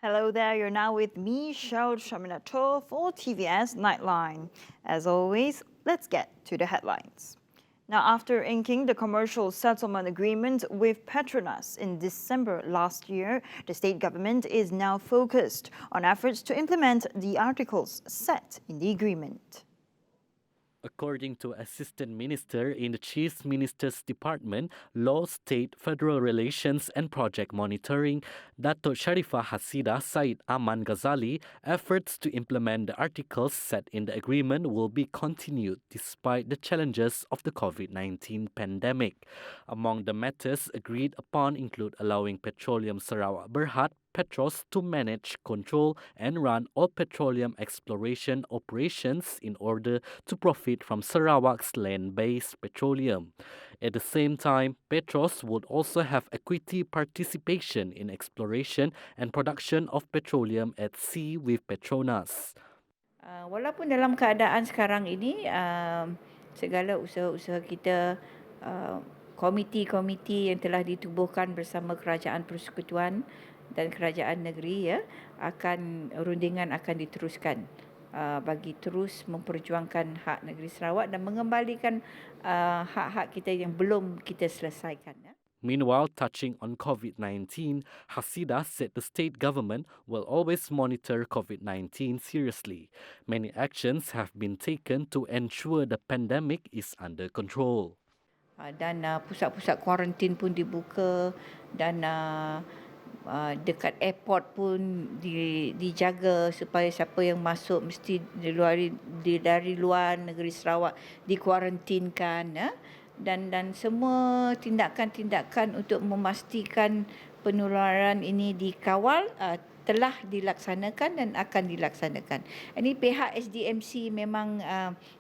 Hello there, you're now with me, Shaul Shaminato for TVS Nightline. As always, let's get to the headlines. Now, after inking the commercial settlement agreement with Petronas in December last year, the state government is now focused on efforts to implement the articles set in the agreement. According to Assistant Minister in the Chief Minister's Department, Law, State, Federal Relations and Project Monitoring, Dato' Sharifah Hasidah Said Aman Ghazali, efforts to implement the articles set in the agreement will be continued despite the challenges of the COVID-19 pandemic. Among the matters agreed upon include allowing Petroleum Sarawak Berhad Petros to manage, control and run all petroleum exploration operations in order to profit from Sarawak's land-based petroleum. At the same time, Petros would also have equity participation in exploration and production of petroleum at sea with Petronas. Walaupun dalam keadaan sekarang ini, segala usaha-usaha kita, komiti-komiti yang telah ditubuhkan bersama Kerajaan Persekutuan dan Kerajaan Negeri rundingan akan diteruskan bagi terus memperjuangkan hak negeri Sarawak dan mengembalikan hak-hak kita yang belum kita selesaikan. Meanwhile, touching on COVID-19, Hasidah said the state government will always monitor COVID-19 seriously. Many actions have been taken to ensure the pandemic is under control. Dan pusat-pusat kuarantin pun dibuka dan dekat airport pun dijaga supaya siapa yang masuk mesti dari luar negeri Sarawak dikuarantinkan, dan semua tindakan-tindakan untuk memastikan penularan ini dikawal telah dilaksanakan dan akan dilaksanakan. Ini pihak SDMC memang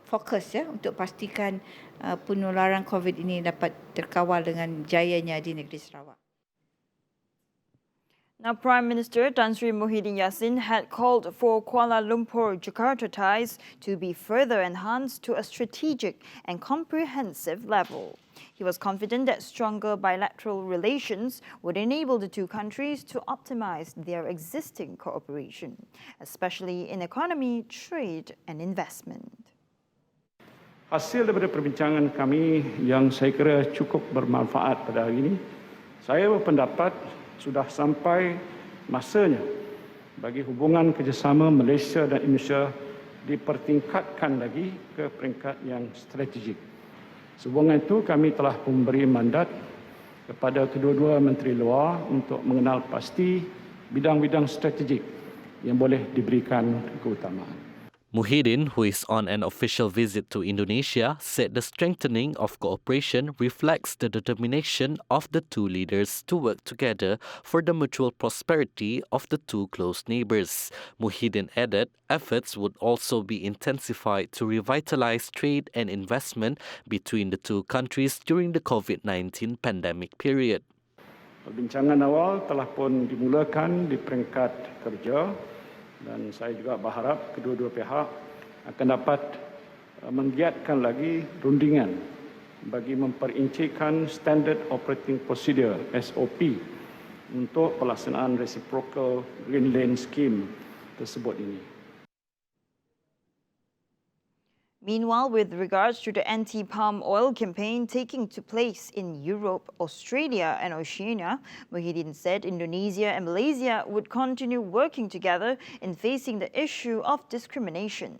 fokus untuk pastikan penularan COVID ini dapat terkawal dengan jayanya di negeri Sarawak. Now, Prime Minister Tan Sri Muhyiddin Yassin had called for Kuala Lumpur-Jakarta ties to be further enhanced to a strategic and comprehensive level. He was confident that stronger bilateral relations would enable the two countries to optimize their existing cooperation, especially in economy, trade and investment. Hasil daripada perbincangan kami yang saya kira cukup bermanfaat pada hari ini, saya berpendapat sudah sampai masanya bagi hubungan kerjasama Malaysia dan Indonesia dipertingkatkan lagi ke peringkat yang strategik. Sehubungan itu kami telah memberi mandat kepada kedua-dua Menteri Luar untuk mengenal pasti bidang-bidang strategik yang boleh diberikan keutamaan. Muhyiddin, who is on an official visit to Indonesia, said the strengthening of cooperation reflects the determination of the two leaders to work together for the mutual prosperity of the two close neighbors. Muhyiddin added efforts would also be intensified to revitalize trade and investment between the two countries during the COVID-19 pandemic period. Perbincangan awal telah pun dimulakan di peringkat kerja, dan saya juga berharap kedua-dua pihak akan dapat menggiatkan lagi rundingan bagi memperincikan Standard Operating Procedure SOP untuk pelaksanaan Reciprocal Green Lane Scheme tersebut ini. Meanwhile, with regards to the anti-palm oil campaign taking place in Europe, Australia and Oceania, Muhyiddin said Indonesia and Malaysia would continue working together in facing the issue of discrimination.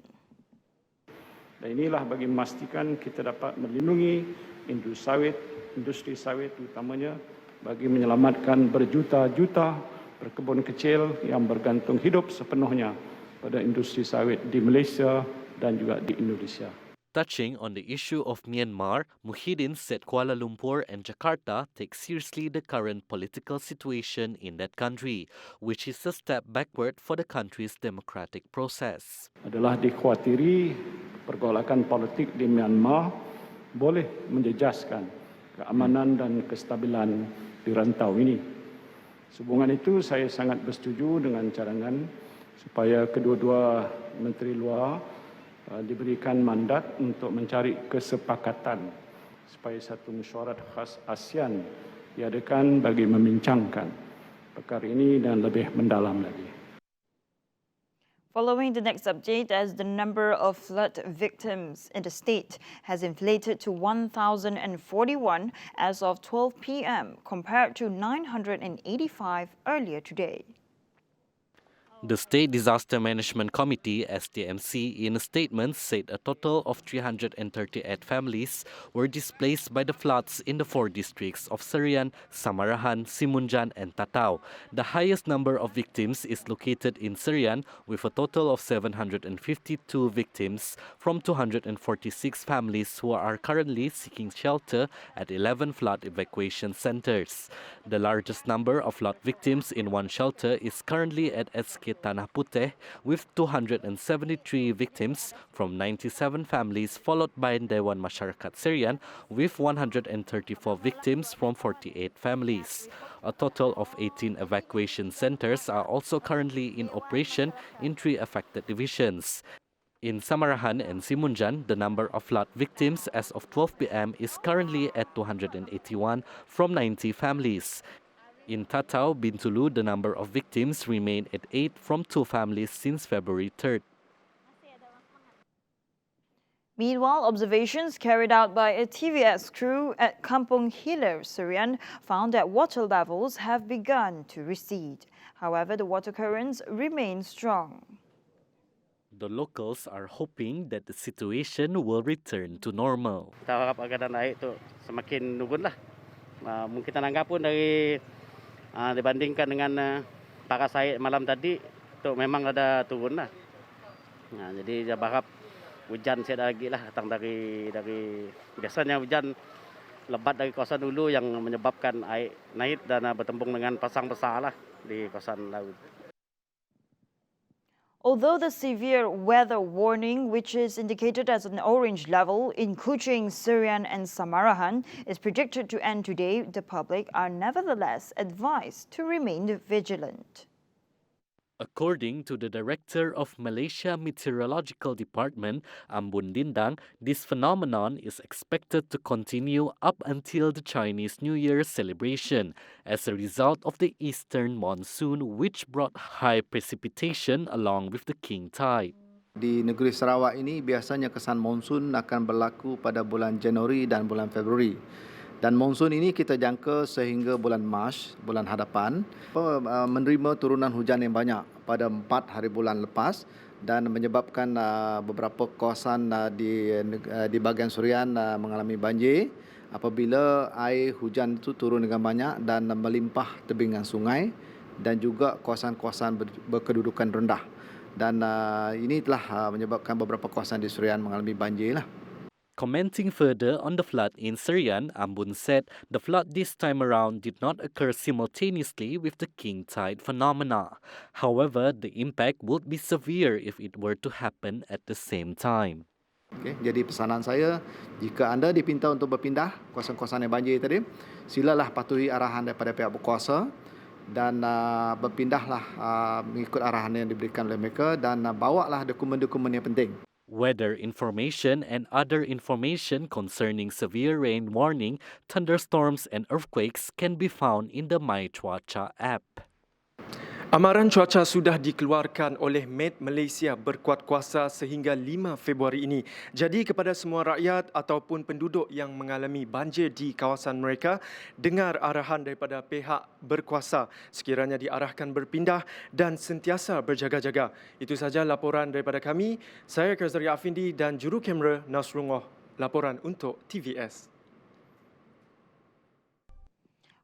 Dan inilah bagi memastikan kita dapat melindungi industri sawit utamanya bagi menyelamatkan berjuta-juta berkebun kecil yang bergantung hidup sepenuhnya pada industri sawit di Malaysia dan juga di Indonesia. Touching on the issue of Myanmar, Muhyiddin said Kuala Lumpur and Jakarta take seriously the current political situation in that country, which is a step backward for the country's democratic process. Adalah dikhawatiri pergolakan politik di Myanmar boleh menjejaskan keamanan dan kestabilan di rantau ini. Sehubungan itu, saya sangat bersetuju dengan cadangan supaya kedua-dua Menteri Luar diberikan mandat untuk mencari kesepakatan supaya satu mesyuarat khas ASEAN diadakan bagi membincangkan perkara ini dan lebih mendalam lagi. Following the next update, as the number of flood victims in the state has inflated to 1,041 as of 12 p.m. compared to 985 earlier today. The State Disaster Management Committee, SDMC, in a statement said a total of 338 families were displaced by the floods in the 4 districts of Serian, Samarahan, Simunjan and Tatau. The highest number of victims is located in Serian with a total of 752 victims from 246 families who are currently seeking shelter at 11 flood evacuation centers. The largest number of flood victims in one shelter is currently at SK Tanah Puteh with 273 victims from 97 families, followed by Dewan Masyarakat Serian with 134 victims from 48 families. A total of 18 evacuation centers are also currently in operation in 3 affected divisions. In Samarahan and Simunjan, the number of flood victims as of 12 p.m. is currently at 281 from 90 families. In Tatau, Bintulu, the number of victims remained at 8 from 2 families since February 3rd. Meanwhile, observations carried out by a TVS crew at Kampung Hilir, Serian, found that water levels have begun to recede. However, the water currents remain strong. The locals are hoping that the situation will return to normal. Kita harap agar air itu semakin turun lah. Mungkin kita anggap pun dari dibandingkan dengan paras air malam tadi, itu memang ada turun lah. Jadi saya berharap hujan saya lagi lah datang dari biasanya hujan lebat dari kawasan hulu yang menyebabkan air naik dan bertembung dengan pasang besar lah di kawasan laut. Although the severe weather warning, which is indicated as an orange level in Kuching, Serian and Samarahan, is predicted to end today, the public are nevertheless advised to remain vigilant. According to the director of Malaysia Meteorological Department, Ambun Dindang, this phenomenon is expected to continue up until the Chinese New Year celebration as a result of the eastern monsoon, which brought high precipitation along with the king tide. Di negeri Sarawak ini biasanya kesan monsun akan berlaku pada bulan Januari dan bulan Februari. Dan monsun ini kita jangka sehingga bulan Mac, bulan hadapan, menerima turunan hujan yang banyak pada 4 hari bulan lepas dan menyebabkan beberapa kawasan di bahagian Serian mengalami banjir apabila air hujan itu turun dengan banyak dan melimpah tebingan sungai dan juga kawasan-kawasan berkedudukan rendah. Dan ini telah menyebabkan beberapa kawasan di Serian mengalami banjir lah. Commenting further on the flood in Serian, Ambun said the flood this time around did not occur simultaneously with the king tide phenomena. However, the impact would be severe if it were to happen at the same time. Okay, jadi pesanan saya, jika anda dipinta untuk berpindah kawasan-kawasan yang banjir tadi, silalah patuhi arahan daripada pihak berkuasa dan berpindahlah mengikut arahan yang diberikan oleh mereka dan bawalah dokumen-dokumen yang penting. Weather information and other information concerning severe rain warning, thunderstorms and earthquakes can be found in the My Cuaca app. Amaran cuaca sudah dikeluarkan oleh Met Malaysia berkuat kuasa sehingga 5 Februari ini. Jadi kepada semua rakyat ataupun penduduk yang mengalami banjir di kawasan mereka, dengar arahan daripada pihak berkuasa sekiranya diarahkan berpindah dan sentiasa berjaga-jaga. Itu sahaja laporan daripada kami. Saya Kazari Afindi dan juru kamera Nasrullah. Laporan untuk TVS.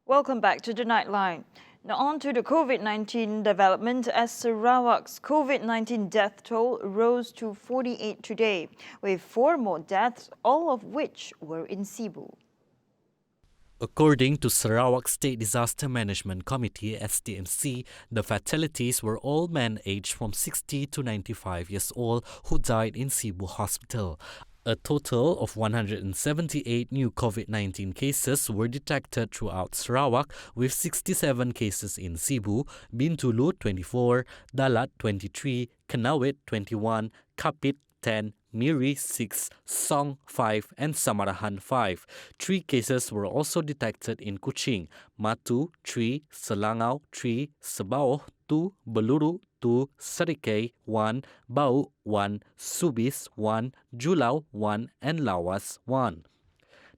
Welcome back to the Nightline. Now on to the COVID-19 development as Sarawak's COVID-19 death toll rose to 48 today, with 4 more deaths, all of which were in Cebu. According to Sarawak State Disaster Management Committee, SDMC, the fatalities were all men aged from 60 to 95 years old who died in Cebu Hospital. A total of 178 new COVID-19 cases were detected throughout Sarawak, with 67 cases in Sibu, Bintulu 24, Dalat 23, Kenawit 21, Kapit 10, Miri 6, Song 5 and Samarahan 5. 3 cases were also detected in Kuching, Matu 3, Selangau 3, Sebauh 2, Beluru 2, Serikei 1, Bau 1, Subis 1, Julau 1 and Lawas 1.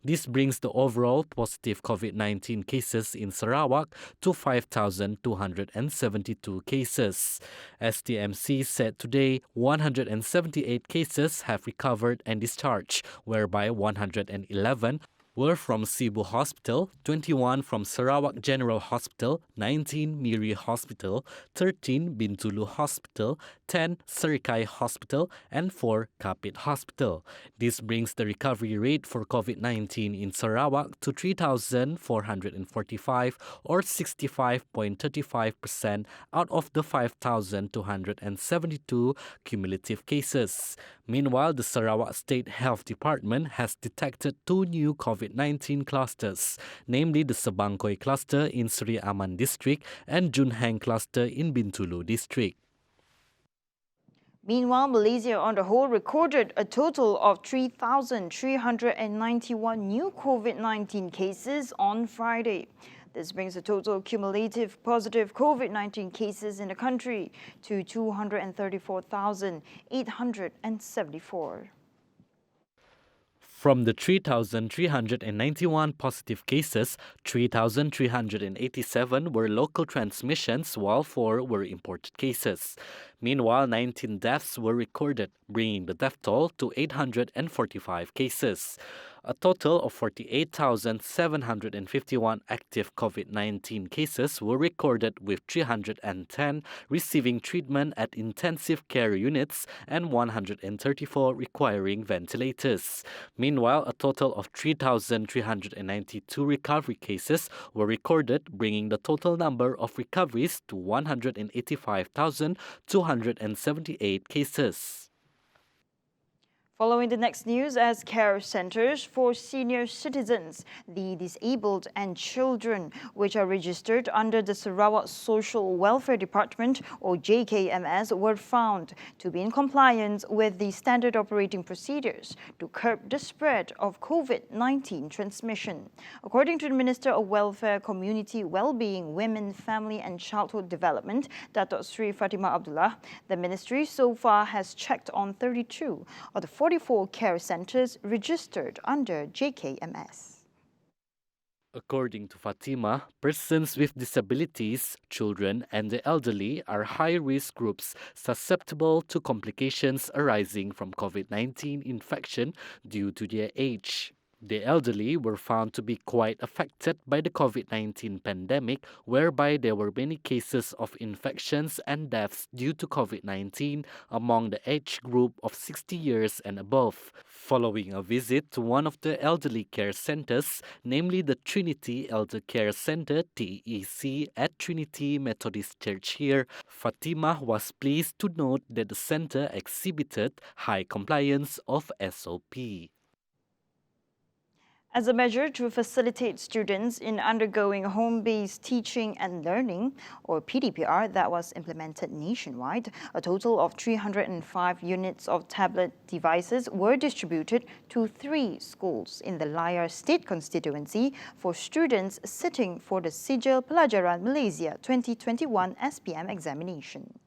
This brings the overall positive COVID-19 cases in Sarawak to 5,272 cases. STMC said today 178 cases have recovered and discharged, whereby 111 were from Sibu Hospital, 21 from Sarawak General Hospital, 19 Miri Hospital, 13 Bintulu Hospital, 10 Serikai Hospital, and 4 Kapit Hospital. This brings the recovery rate for COVID-19 in Sarawak to 3,445 or 65.35% out of the 5,272 cumulative cases. Meanwhile, the Sarawak State Health Department has detected 2 new COVID-19 clusters, namely the Sebangkoi cluster in Seri Aman district and Junheng cluster in Bintulu district. Meanwhile, Malaysia on the whole recorded a total of 3,391 new COVID-19 cases on Friday. This brings the total cumulative positive COVID-19 cases in the country to 234,874. From the 3,391 positive cases, 3,387 were local transmissions, while 4 were imported cases. Meanwhile, 19 deaths were recorded, bringing the death toll to 845 cases. A total of 48,751 active COVID-19 cases were recorded, with 310 receiving treatment at intensive care units and 134 requiring ventilators. Meanwhile, a total of 3,392 recovery cases were recorded, bringing the total number of recoveries to 185,278 cases. Following the next news, as care centres for senior citizens, the disabled and children, which are registered under the Sarawak Social Welfare Department or JKMS, were found to be in compliance with the standard operating procedures to curb the spread of COVID-19 transmission. According to the Minister of Welfare, Community Wellbeing, Women, Family and Childhood Development, Datuk Sri Fatimah Abdullah, the ministry so far has checked on 32 of the 44 care centres registered under JKMS. According to Fatima, persons with disabilities, children and the elderly are high-risk groups susceptible to complications arising from COVID-19 infection due to their age. The elderly were found to be quite affected by the COVID-19 pandemic, whereby there were many cases of infections and deaths due to COVID-19 among the age group of 60 years and above. Following a visit to one of the elderly care centres, namely the Trinity Elder Care Centre TEC at Trinity Methodist Church here, Fatima was pleased to note that the centre exhibited high compliance of SOP. As a measure to facilitate students in undergoing home-based teaching and learning, or PDPR, that was implemented nationwide, a total of 305 units of tablet devices were distributed to 3 schools in the Layar State constituency for students sitting for the Sijil Pelajaran Malaysia 2021 SPM examination.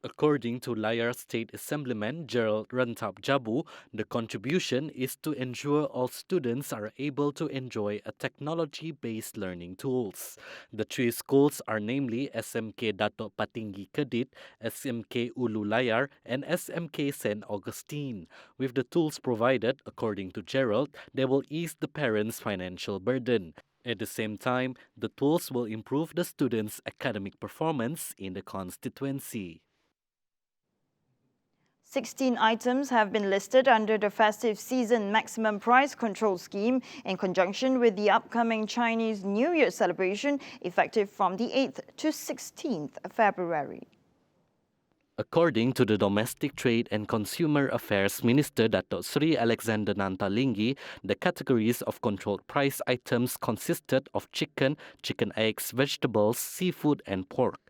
According to Layar State Assemblyman Gerald Rentap Jabu, the contribution is to ensure all students are able to enjoy a technology-based learning tools. The 3 schools are namely SMK Datuk Patinggi Kedit, SMK Ulu Layar, and SMK St. Augustine. With the tools provided, according to Gerald, they will ease the parents' financial burden. At the same time, the tools will improve the students' academic performance in the constituency. 16 items have been listed under the festive season maximum price control scheme in conjunction with the upcoming Chinese New Year celebration effective from the 8th to 16th February. According to the Domestic Trade and Consumer Affairs Minister Datuk Sri Alexander Nantalinggi, the categories of controlled price items consisted of chicken, chicken eggs, vegetables, seafood and pork.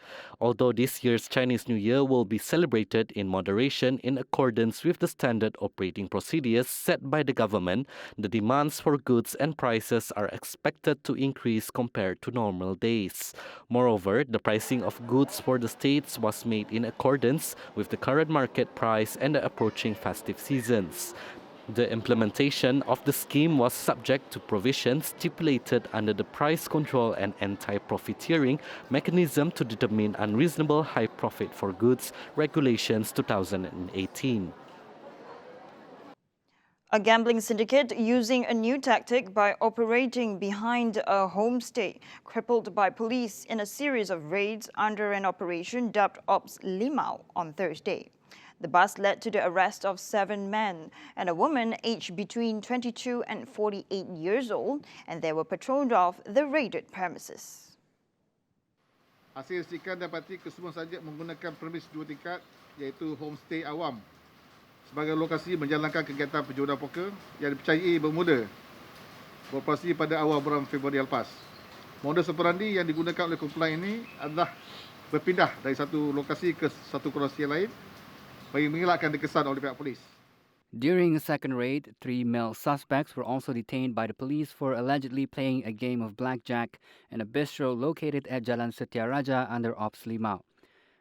Although this year's Chinese New Year will be celebrated in moderation in accordance with the standard operating procedures set by the government, the demands for goods and prices are expected to increase compared to normal days. Moreover, the pricing of goods for the states was made in accordance with the current market price and the approaching festive seasons. The implementation of the scheme was subject to provisions stipulated under the price control and anti-profiteering mechanism to determine unreasonable high profit for goods regulations 2018. A gambling syndicate using a new tactic by operating behind a homestay, crippled by police in a series of raids under an operation dubbed Ops Limau on Thursday. The bust led to the arrest of 7 men and a woman aged between 22 and 48 years old, and they were patrolled off the raided premises. Hasil sikan dapati kesemua sajak menggunakan premis 2 tingkat iaitu homestay awam sebagai lokasi menjalankan kegiatan penjodohan poker yang dipercayai bermula beroperasi pada awal bulan Februari lepas. Modus operandi yang digunakan oleh kumpulan ini adalah berpindah dari satu lokasi ke satu lokasi lain bagi mengelakkan dikesan oleh pihak polis. During a second raid, 3 male suspects were also detained by the police for allegedly playing a game of blackjack in a bistro located at Jalan Setiaraja under Ops Limau.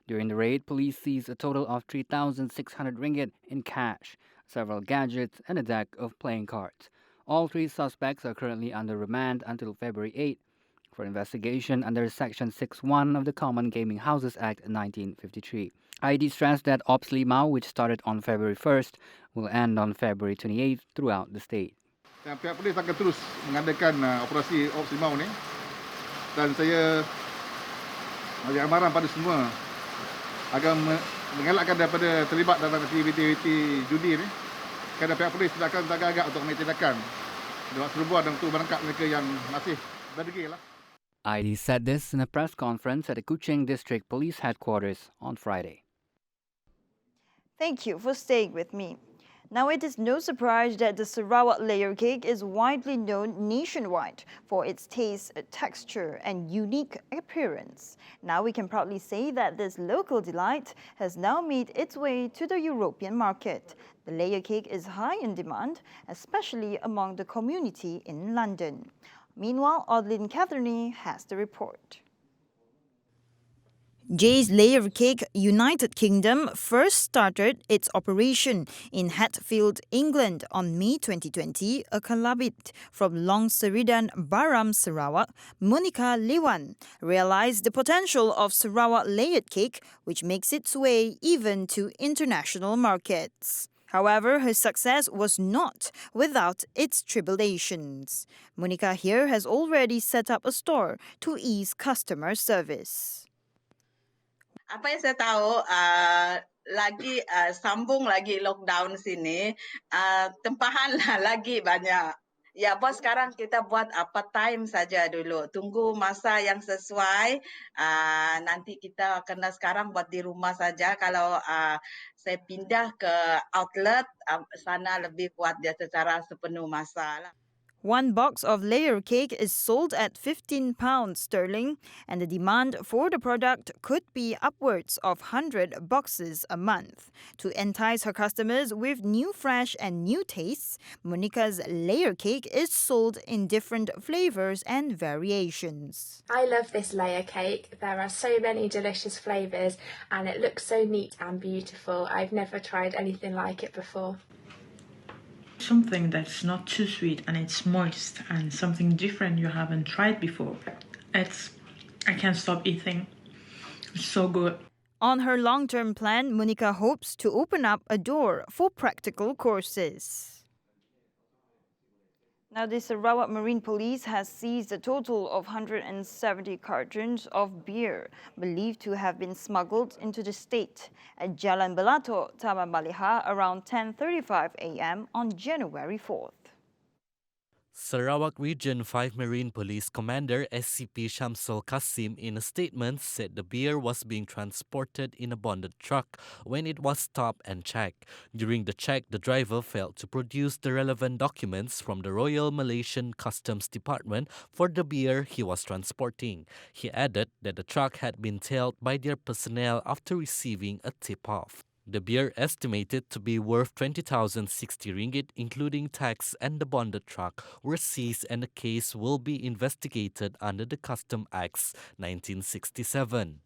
During the raid, police seized a total of 3,600 ringgit in cash, several gadgets, and a deck of playing cards. All 3 suspects are currently under remand until February 8 for investigation under Section 6.1 of the Common Gaming Houses Act 1953. ID stressed that Ops Limau, which started on February 1st, will end on February 28th throughout the state. Dan pihak polis akan terus mengadakan operasi Ops Limau ni, dan saya bagi amaran pada semua agar mengelakkan daripada terlibat dalam aktiviti judi ni, kerana pihak polis tidak akan agak-agak untuk mengambil tindakan dalam serbuan dan untuk menangkap mereka yang masih berdegil lah. ID said this in a press conference at the Kuching District Police Headquarters on Friday. Thank you for staying with me. Now, it is no surprise that the Sarawak layer cake is widely known nationwide for its taste, texture, and unique appearance. Now we can proudly say that this local delight has now made its way to the European market. The layer cake is high in demand, especially among the community in London. Meanwhile, Audlin Catherine has the report. Jay's Layer Cake United Kingdom first started its operation in Hatfield, England on May 2020. A Kalabit from Long Seridan Baram, Sarawak, Monica Lewan, realized the potential of Sarawak layered cake, which makes its way even to international markets. However, her success was not without its tribulations. Monica here has already set up a store to ease customer service. Apa yang saya tahu, sambung lagi lockdown sini, tempahan lagi banyak. Ya, bos, sekarang kita buat part-time saja dulu. Tunggu masa yang sesuai. Nanti kita kena sekarang buat di rumah saja. Kalau saya pindah ke outlet, sana lebih buat dia secara sepenuh masa lah. One box of layer cake is sold at £15 sterling, and the demand for the product could be upwards of 100 boxes a month. To entice her customers with new, fresh and new tastes, Monica's layer cake is sold in different flavors and variations. I love this layer cake. There are so many delicious flavors and it looks so neat and beautiful. I've never tried anything like it before. Something that's not too sweet and it's moist and something different you haven't tried before. I can't stop eating. It's so good. On her long-term plan, Monica hopes to open up a door for practical courses. Now, the Sarawak Marine Police has seized a total of 170 cartons of beer believed to have been smuggled into the state at Jalan Belato, Taman Baliha around 10:35 a.m. on January 4th. Sarawak Region 5 Marine Police Commander SCP Shamsul Qasim in a statement said the beer was being transported in a bonded truck when it was stopped and checked. During the check, the driver failed to produce the relevant documents from the Royal Malaysian Customs Department for the beer he was transporting. He added that the truck had been tailed by their personnel after receiving a tip-off. The beer, estimated to be worth 20,060 ringgit, including tax and the bonded truck, were seized and the case will be investigated under the Custom Acts 1967.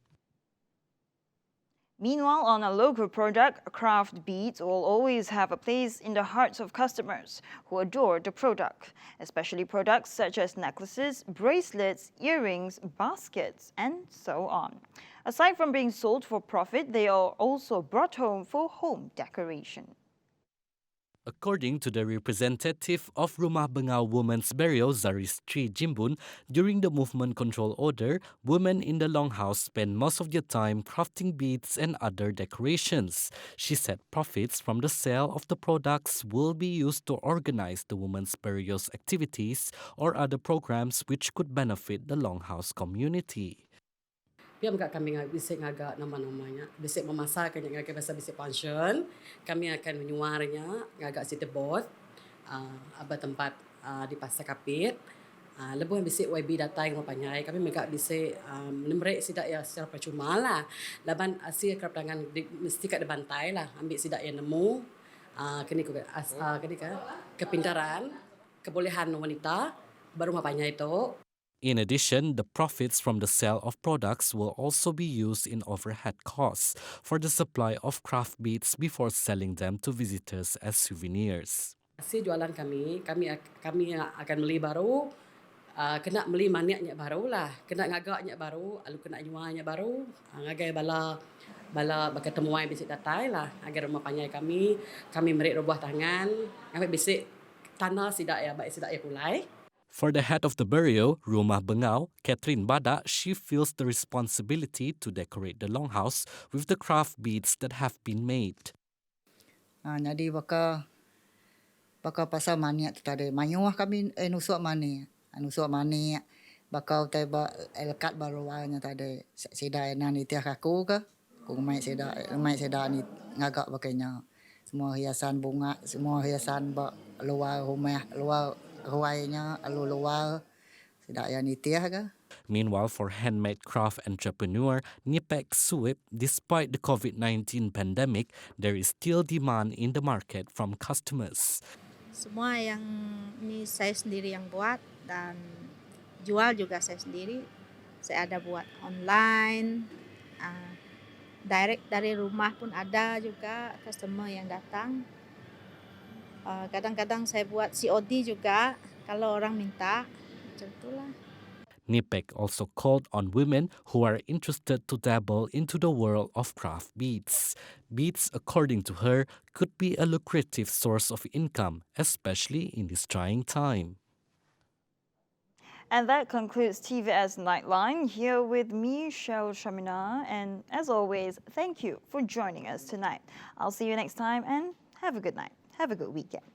Meanwhile, on a local product, craft beads will always have a place in the hearts of customers who adore the product, especially products such as necklaces, bracelets, earrings, baskets, and so on. Aside from being sold for profit, they are also brought home for home decoration. According to the representative of Rumah Bengau Women's Burial, Zaristri Jimbun, during the movement control order, women in the longhouse spend most of their time crafting beads and other decorations. She said profits from the sale of the products will be used to organize the women's burials activities or other programs which could benefit the longhouse community. Pihak mereka kami bisik ngagak nama-namanya, bisik memasaknya ngagak bahasa bisik pension. Kami akan menyuarnya ngagak city board, abah tempat di pasar kapit. Lebuh bisik YB datang ngapanyai. Kami mereka bisik menembrek sidak ya secara percuma lah. Laban asyik kerap tangan mesti kat bantai lah. Ambil sidak yang nemu. Kini kepintaran, kebolehan wanita baru ngapanyai itu. In addition, the profits from the sale of products will also be used in overhead costs for the supply of craft beads before selling them to visitors as souvenirs. Hasil jualan kami akan beli baru, kena beli maniaknya baru lah, kena ngagaknya baru, lalu kena nyuanya baru, ngagai bala berketemuan bisik datai lah, agar rumah panjai kami merik rubuh tangan, kami bisik tanah sidak ya, baik sidak ya kulai. For the head of the burial, Rumah Bengau, Catherine Badak, she feels the responsibility to decorate the longhouse with the craft beads that have been made. Jadi bakal pasal maniak tu tadi. Mayuah kami nusuk mani bakal teba elkat baru warna tadi. Seda ni tiah kaku ke? Kung mai seda ni ngagak pakainya. Semua hiasan bunga, semua hiasan luar rumah, luar ruainya, luar tidak yang nitiah ke. Meanwhile, for handmade craft entrepreneur Nipek Suip, despite the COVID-19 pandemic, there is still demand in the market from customers. Semua yang ini saya sendiri yang buat dan jual juga saya sendiri. Saya ada buat online, direct dari rumah pun ada juga customer yang datang. Kadang-kadang saya buat COD juga kalau orang minta, macam itulah. Nipek also called on women who are interested to dabble into the world of craft beads. Beads, according to her, could be a lucrative source of income, especially in this trying time. And that concludes TVS Nightline. Here with me, Cheryl Shamina, and as always, thank you for joining us tonight. I'll see you next time and have a good night. Have a good weekend.